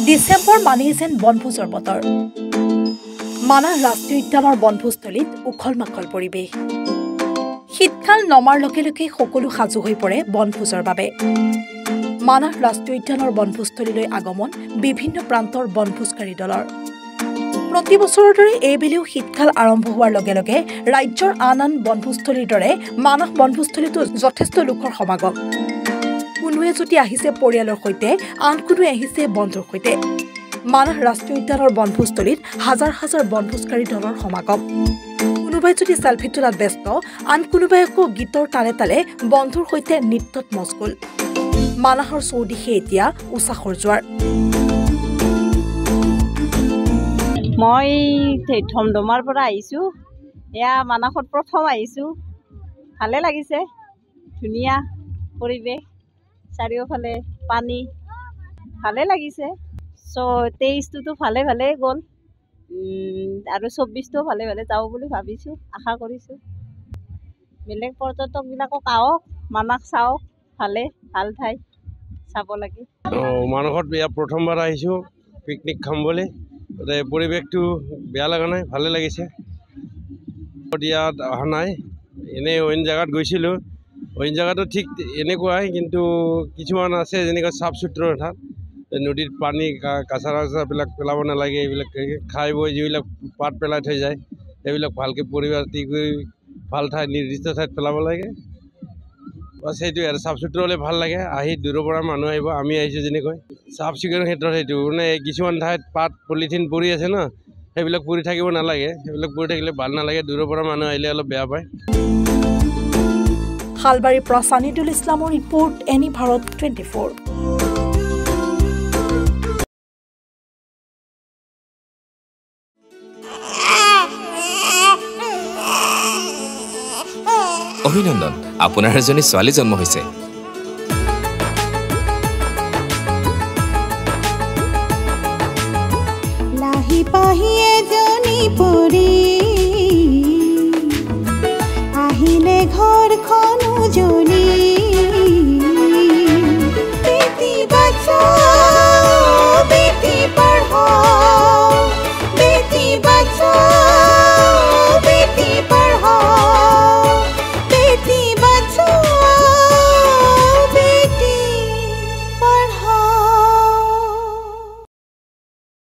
ডিচেম্বৰ মানেই যেন বনভোজৰ বতৰ। মানাহ ৰাষ্ট্ৰীয় উদ্যানৰ বনভোজস্থলীত উখল মাখল পৰিৱেশ। শীতকাল নমাৰ লগে লগে সকলো সাজু হৈ পৰে বনভোজৰ বাবে। মানাহ ৰাষ্ট্ৰীয় উদ্যানৰ বনভোজস্থলীলৈ আগমন বিভিন্ন প্ৰান্তৰ বনভোজকাৰী দলৰ। প্ৰতি বছৰৰ দৰে এইবেলিও শীতকাল আৰম্ভ হোৱাৰ লগে লগে ৰাজ্যৰ আন আন বনভোজস্থলীৰ দৰে মানাহ বনভোজস্থলীতো যথেষ্ট লোকৰ সমাগম। কোনোৱে যদি আহিছে পৰিয়ালৰ সৈতে, আন কোনোৱে আহিছে বন্ধুৰ সৈতে। মানাহ ৰাষ্ট্ৰীয় উদ্যানৰ বনভোজস্থলীত হাজাৰ হাজাৰ বনভোজকাৰী দলৰ সমাগম। কোনোবাই যদি চেলফি তোলাত ব্যস্ত, আন কোনোবাই আকৌ গীতৰ তালে তালে বন্ধুৰ সৈতে নৃত্যত মচগুল। মানাহৰ চৌদিশে এতিয়া উছাহৰ জোৱাৰ। মই ধমধমাৰ পৰা আহিছোঁ। এয়া মানাহত প্ৰথম আহিছোঁ। ভালে লাগিছে, ধুনীয়া পৰিৱেশ, চাৰিওফালে পানী, ভালে লাগিছে। 23টোতো ভালে গ'ল আৰু 24টো ভালে যাওঁ বুলি ভাবিছোঁ, আশা কৰিছোঁ। বেলেগ পৰ্যটকবিলাকক আহক, মানাহ চাওক, ভাল ঠাই চাব লাগে। মানাহত এয়া প্ৰথমবাৰ আহিছোঁ পিকনিক খাম বুলি। পৰিৱেশটো বেয়া লগা নাই, ভালে লাগিছে। ইয়াত অহা নাই, এনেই অইন জেগাত গৈছিলোঁ। অইন জেগাতো ঠিক এনেকুৱাই, কিন্তু কিছুমান আছে যেনেকৈ চাফ চুতৰা ঠাই। নদীত পানী কাচাৰা চাচাবিলাক পেলাব নালাগে, এইবিলাক খাই বৈ যিবিলাক পাত পেলাই থৈ যায় সেইবিলাক ভালকৈ পৰিপাতি কৰি ভাল ঠাইত নিৰ্দিষ্ট ঠাইত পেলাব লাগে। বাছ সেইটোৱে আৰু চাফ চুতৰা হ'লে ভাল লাগে। আহি দূৰৰ পৰা মানুহ আহিব, আমি আহিছোঁ যেনেকৈ। চাফ চিকুণৰ ক্ষেত্ৰত সেইটো মানে কিছুমান ঠাইত পাত পলিথিন পৰি আছে ন, সেইবিলাক পৰি থাকিব নালাগে। সেইবিলাক পৰি থাকিলে ভাল নালাগে, দূৰৰ পৰা মানুহ আহিলে অলপ বেয়া পায়। শালবাৰীৰ পৰা ছানিদুল ইছলামৰ ৰিপৰ্ট, এনি ভাৰত 24। অভিনন্দন, আপোনাৰ এজনী ছোৱালী জন্ম হৈছে। লাহি পাহি এজনী পৰি আহিলে ঘৰখন উজলি।